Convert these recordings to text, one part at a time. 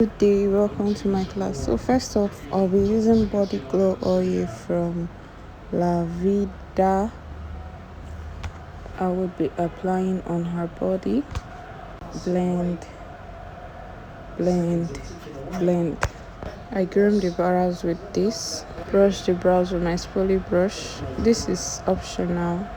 Good day, welcome to my class. So first off, I'll be using body glow oil from La Vida. I will be applying on her body. Blend, blend, blend. I groom the brows with this. Brush the brows with my spoolie brush. This is optional.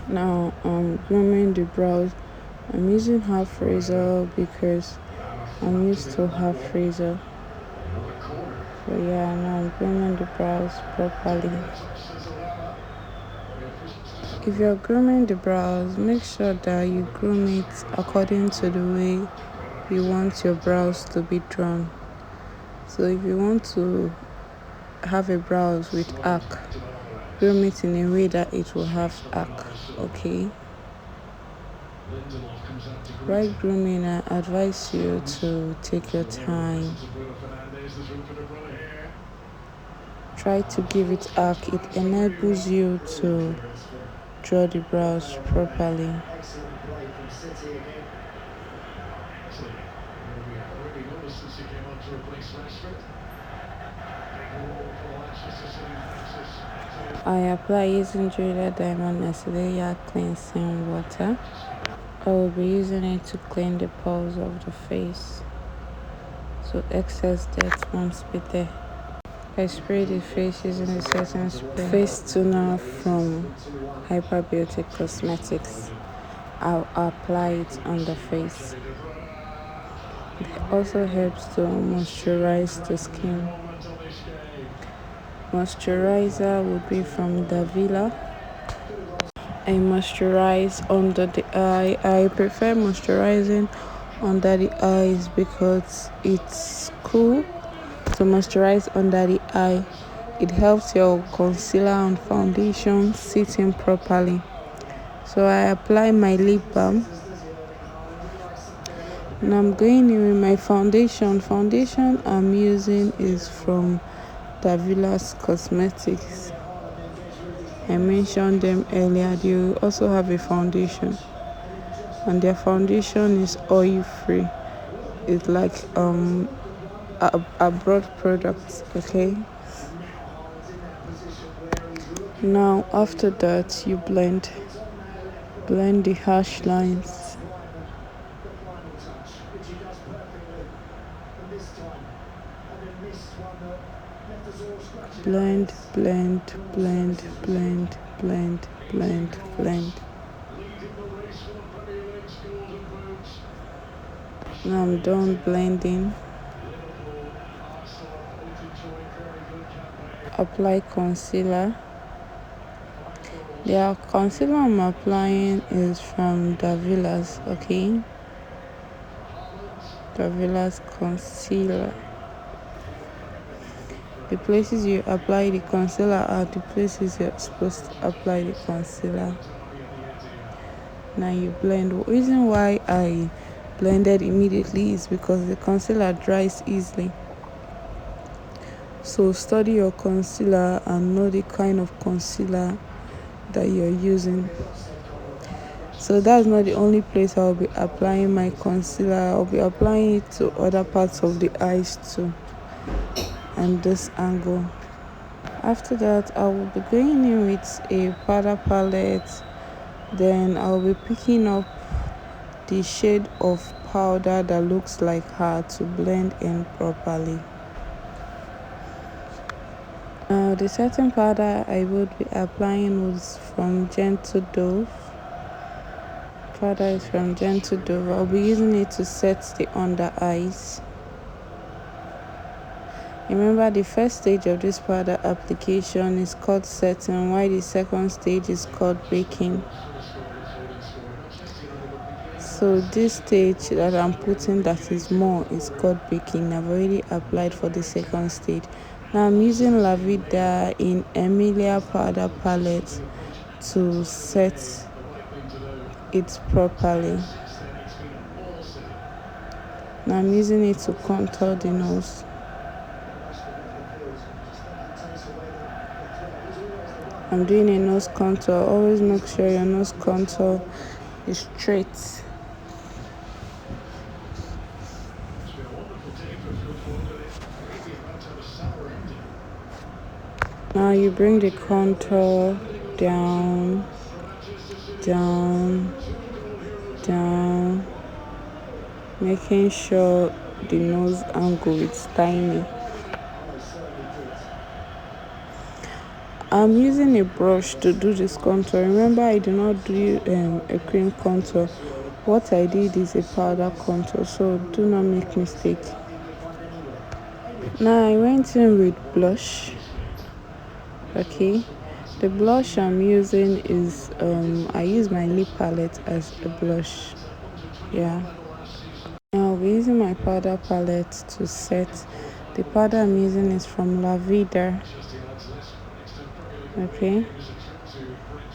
Now I'm grooming the brows. I'm using half razor because I'm used to half razor. So yeah, now I'm grooming the brows properly. If you're grooming the brows, make sure that you groom it according to the way you want your brows to be drawn. So if you want to have a brows with arc, groom it in a way that it will have arc, okay? While grooming, I advise you to take your time. Try to give it arc. It enables you to draw the brows properly. I apply using Bridal Diamond Layer cleansing water. I will be using it to clean the pores of the face, so excess dirt won't be there. I spray the face using a certain spray. Face toner from Hyperbiotic Cosmetics. I'll apply it on the face. It also helps to moisturize the skin. Moisturizer would be from Davila. I moisturize under the eye. I prefer moisturizing under the eyes because it's cool to moisturize under the eye. It helps your concealer and foundation sit in properly. So I apply my lip balm. And I'm going in with my foundation. Foundation I'm using is from Davila's Cosmetics. I mentioned them earlier. They also have a foundation, and their foundation is oil free. It's like a broad product, okay? Now after that, you blend the harsh lines. Blend, blend, blend, blend, blend, blend, blend. Now I'm done blending. Apply concealer. The concealer I'm applying is from Davila's, okay? Davila's concealer. The places you apply the concealer are the places you're supposed to apply the concealer. Now you blend. The reason why I blended immediately is because the concealer dries easily. So study your concealer and know the kind of concealer that you're using. So that's not the only place I'll be applying my concealer. I'll be applying it to other parts of the eyes too, and this angle. After that, I will be going in with a powder palette. Then I'll be picking up the shade of powder that looks like her to blend in properly. Now the setting powder I would be applying was from Gentle Dove. Powder is from Gentle Dove. I'll be using it to set the under eyes. Remember, the first stage of this powder application is called setting, while the second stage is called baking. So this stage that I'm putting that is more is called baking. I've already applied for the second stage. Now I'm using La Vida in Emilia powder palette to set it properly. Now I'm using it to contour the nose. I'm doing a nose contour. Always make sure your nose contour is straight. Now you bring the contour down, down, down, making sure the nose angle is tiny. I'm using a brush to do this contour. Remember, I do not do a cream contour. What I did is a powder contour, so do not make mistake. Now I went in with blush. Okay, the blush I'm using is I use my lip palette as a blush. Yeah, now I'll be using my powder palette to set. The powder I'm using is from La Vida. Okay,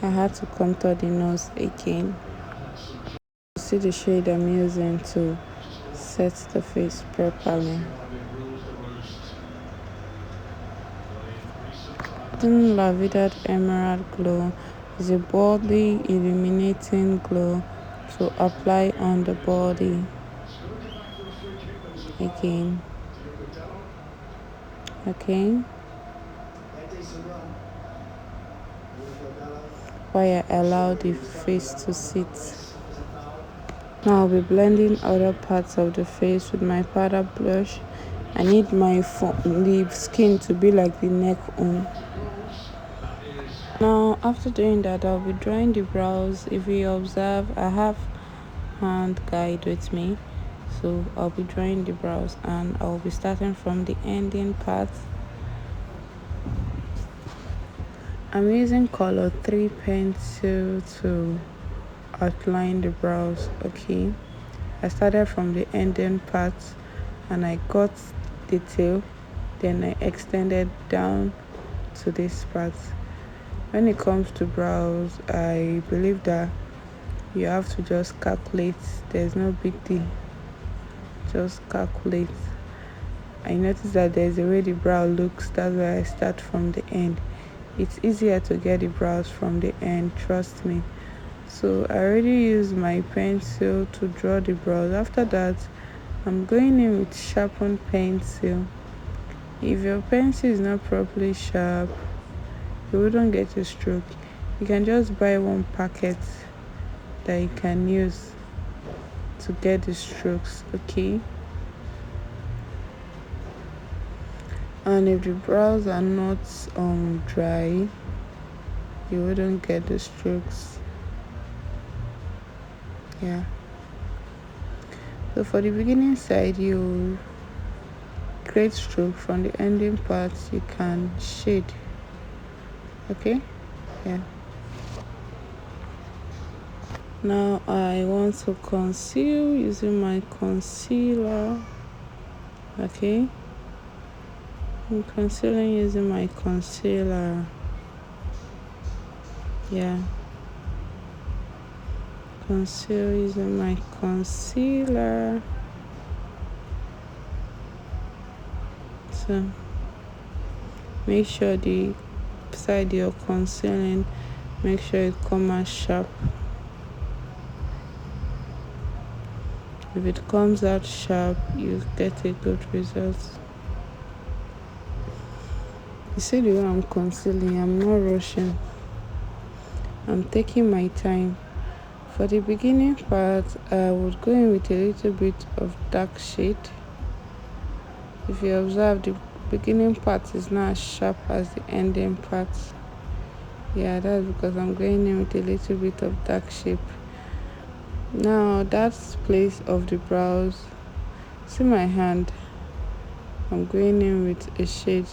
I had to contour the nose again. See the shade I'm using to set the face properly. La Vida Emerald Glow is a body illuminating glow to apply on the body. Again. Okay, while I allow the face to sit. Now I'll be blending other parts of the face with my powder blush. I need the skin to be like the neck on. Now after doing that, I'll be drawing the brows. If you observe, I have hand guide with me, so I'll be drawing the brows and I'll be starting from the ending part. I'm using color 3 pencil to outline the brows. Okay, I started from the ending part and I got the tail, then I extended down to this part. When it comes to brows, I believe that you have to just calculate. There's no big deal, just calculate. I noticed that there's a way the brow looks, that's why I start from the end. It's easier to get the brows from the end, trust me. So I already used my pencil to draw the brows. After that, I'm going in with sharpened pencil. If your pencil is not properly sharp, you wouldn't get a stroke. You can just buy one packet that you can use to get the strokes. Okay, and if the brows are not dry, you wouldn't get the strokes. Yeah, so for the beginning side, you create stroke. From the ending parts, you can shade. Okay, yeah. Now I want to conceal using my concealer. Okay, I'm concealing using my concealer. Yeah, conceal using my concealer. So make sure the side you're concealing, make sure it come out sharp. If it comes out sharp, you get a good result. You see the way I'm concealing, I'm not rushing. I'm taking my time. For the beginning part, I would go in with a little bit of dark shade. If you observe, the beginning part is not as sharp as the ending part. Yeah, that's because I'm going in with a little bit of dark shape. Now that place of the brows, see my hand, I'm going in with a shade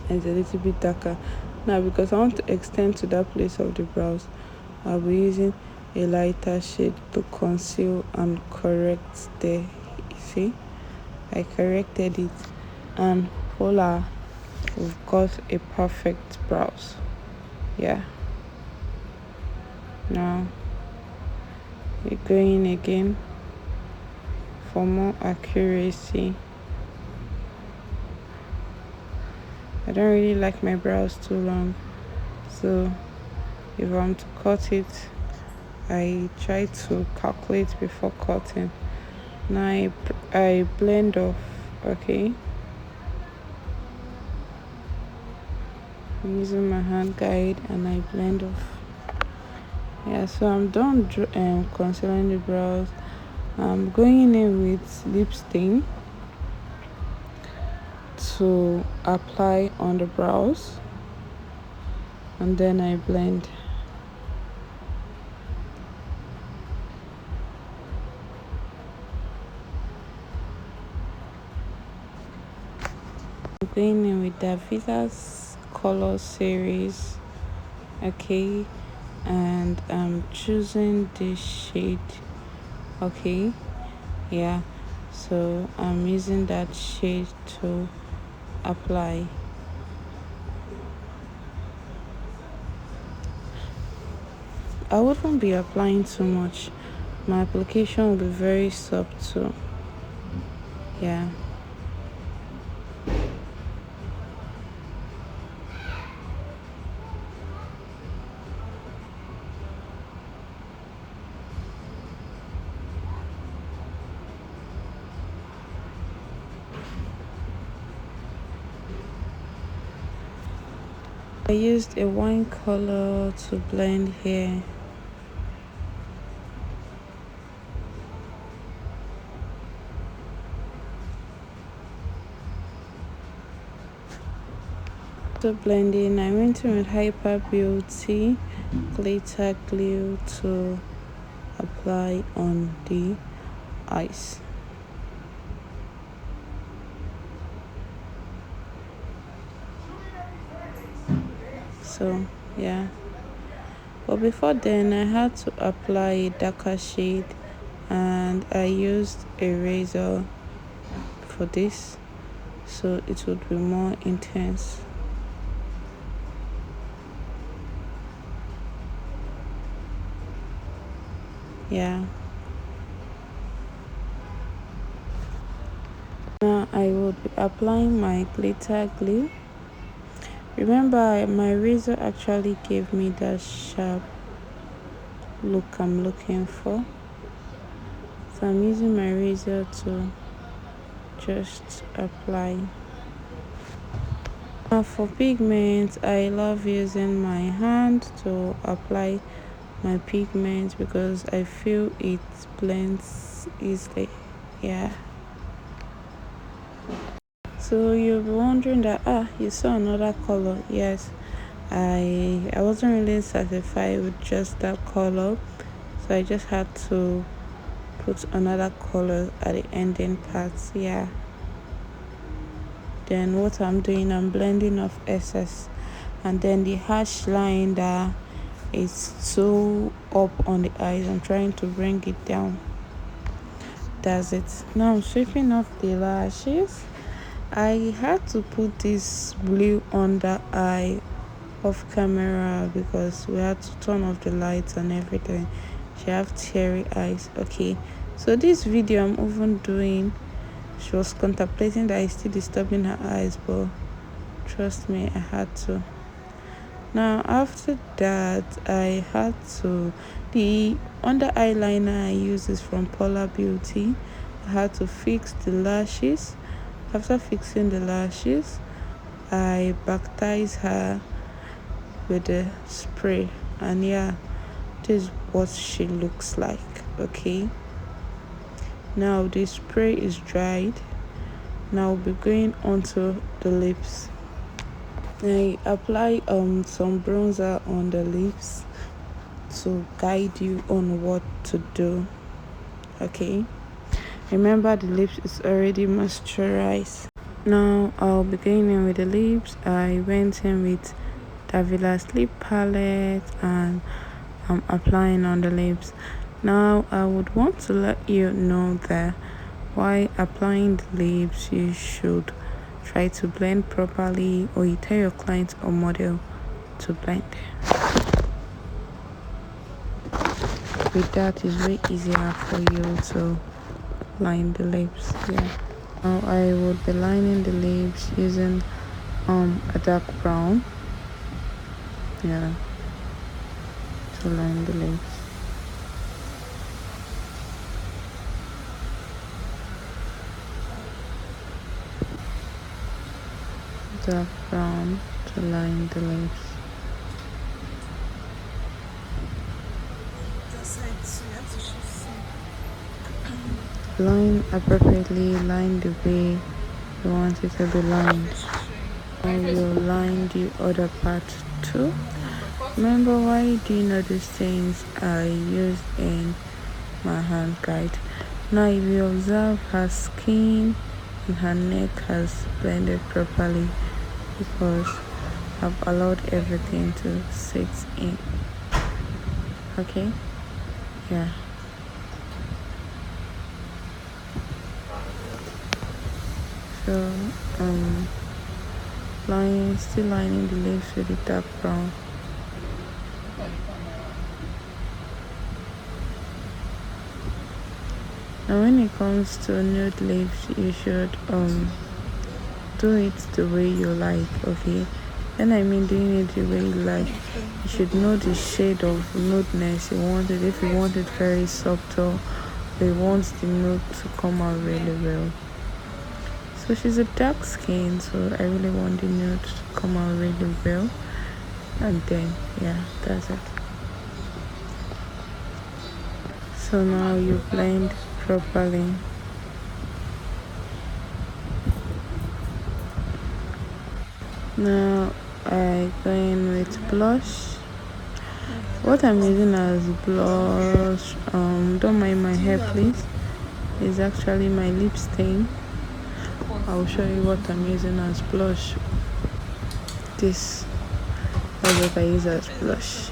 it's a little bit darker. Now because I want to extend to that place of the brows, I'll be using a lighter shade to conceal and correct there. You see, I corrected it, and voila, we've got a perfect brows. Yeah, now we're going again for more accuracy. I don't really like my brows too long, so if I'm to cut it, I try to calculate before cutting. Now I blend off Okay, I'm using my hand guide and I blend off. Yeah, so I'm done concealing the brows. I'm going in with lip stain to apply on the brows, and then I blend. I'm going in with the Villa's color series. Okay, and I'm choosing this shade. Okay, yeah, so I'm using that shade to apply. I wouldn't be applying too much. My application will be very subtle. Yeah. I used a wine color to blend here. After blending, I went in with Hyper Beauty glitter glue to apply on the eyes. So yeah, but before then I had to apply a darker shade, and I used a razor for this so it would be more intense. Yeah, now I will be applying my glitter glue. Remember, my razor actually gave me that sharp look I'm looking for, so I'm using my razor to just apply. Now for pigments, I love using my hand to apply my pigments because I feel it blends easily. Yeah, so you'll be wondering that you saw another color. Yes, I wasn't really satisfied with just that color, so I just had to put another color at the ending parts. Yeah, then what I'm doing, I'm blending off excess, and then the harsh line that is so up on the eyes, I'm trying to bring it down. That's it. Now I'm sweeping off the lashes. I had to put this blue under eye off camera because we had to turn off the lights and everything. She have teary eyes. Okay, so this video I'm even doing, she was contemplating that it's still disturbing her eyes, but trust me, I had to. Now after that, I had to, the under eyeliner I use is from Polar Beauty. I had to fix the lashes. After fixing the lashes, I baptize her with the spray, and yeah, this is what she looks like. Okay, now the spray is dried. Now we'll be going onto the lips. I apply some bronzer on the lips to guide you on what to do. Okay, remember the lips is already moisturized. Now I'll be going in with the lips. I went in with Davila's lip palette and I'm applying on the lips. Now I would want to let you know that while applying the lips, you should try to blend properly, or you tell your client or model to blend. With that, it's way easier for you to line the lips. Yeah, now I would be lining the lips using a dark brown, yeah, to line the lips. dark brown to line the lips. Line appropriately, line the way you want it to be lined. I will line the other part too. Remember why do you know these things I used in my hand guide? Now if you observe, her skin and her neck has blended properly because I've allowed everything to sit in. Okay? Yeah. So still lining the lips with the dark brown. Now when it comes to nude lips, you should do it the way you like, okay? And I mean doing it the way you like. You should know the shade of nudeness you want it. If you want it very subtle, or you want the nude to come out really well. So she's a dark skin, so I really want the nude to come out really well. And then yeah, that's it. So now you blend properly. Now I go in with blush. What I'm using as blush, don't mind my hair please, is actually my lip stain. I'll show you what I'm using as blush. That's what I use as blush.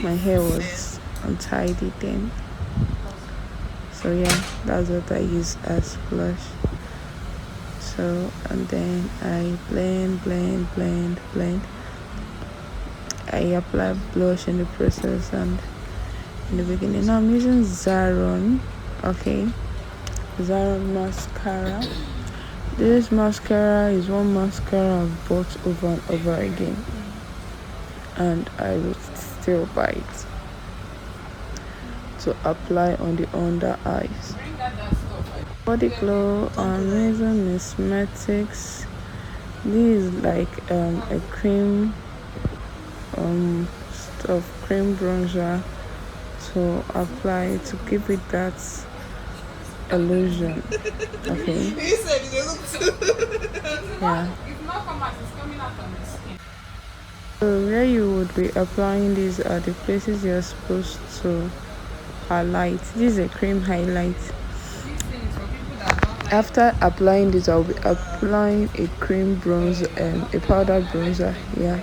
My hair was untidy then, so yeah, that's what I use as blush. So and then I blend. I apply blush in the process and in the beginning. Now I'm using Zaron, okay, Zaron mascara. This mascara is one mascara I've bought over and over again, and I will still buy it to apply on the under eyes. Body glow, I'm using Cosmetics. This is like a cream cream bronzer to apply to give it that illusion. Okay. Yeah. So where you would be applying these are the places you're supposed to highlight. This is a cream highlight. After applying this, I'll be applying a cream bronzer and a powder bronzer. Yeah.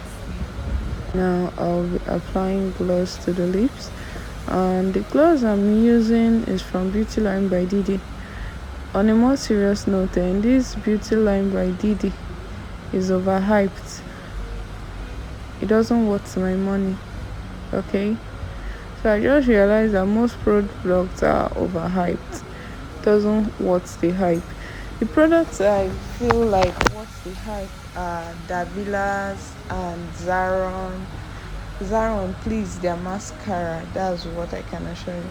Now I'll be applying gloss to the lips, and the gloss I'm using is from Beauty Line by Didi. On a more serious note, then, this Beauty Line by Didi is overhyped. It doesn't worth my money, okay? So I just realized that most products are overhyped. It doesn't worth the hype. The products I feel like worth the hype are Davila's and Zaron. Zaron, please, their mascara, that's what I can assure you.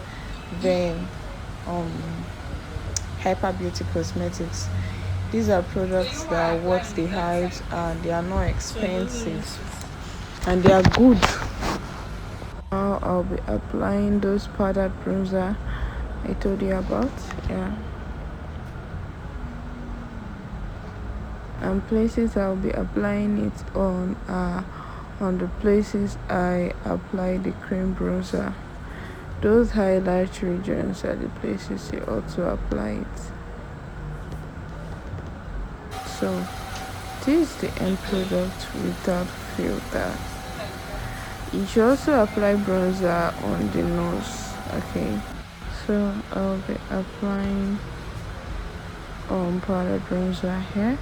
Then Hyper Beauty Cosmetics. These are products that are worth the hype, and they are not expensive, and they are good. Now I'll be applying those powdered bronzer I told you about. Yeah. And places I'll be applying it on the places I apply the cream bronzer. Those highlight regions are the places you ought to apply it. So this is the end product without filter. You should also apply bronzer on the nose, okay? So I'll be applying powder bronzer here,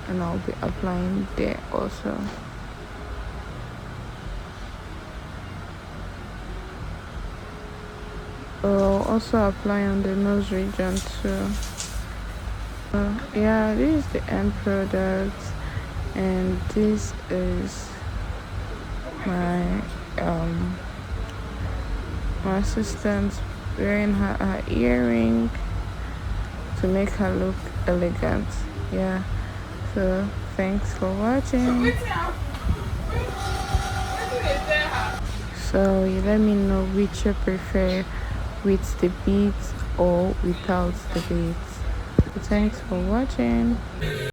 and I'll be applying there also. I'll also apply on the nose region too. Yeah, this is the end product, and this is my assistant wearing her earring to make her look elegant. Yeah, so thanks for watching. So you let me know which you prefer, with the beads or without the beads. So thanks for watching.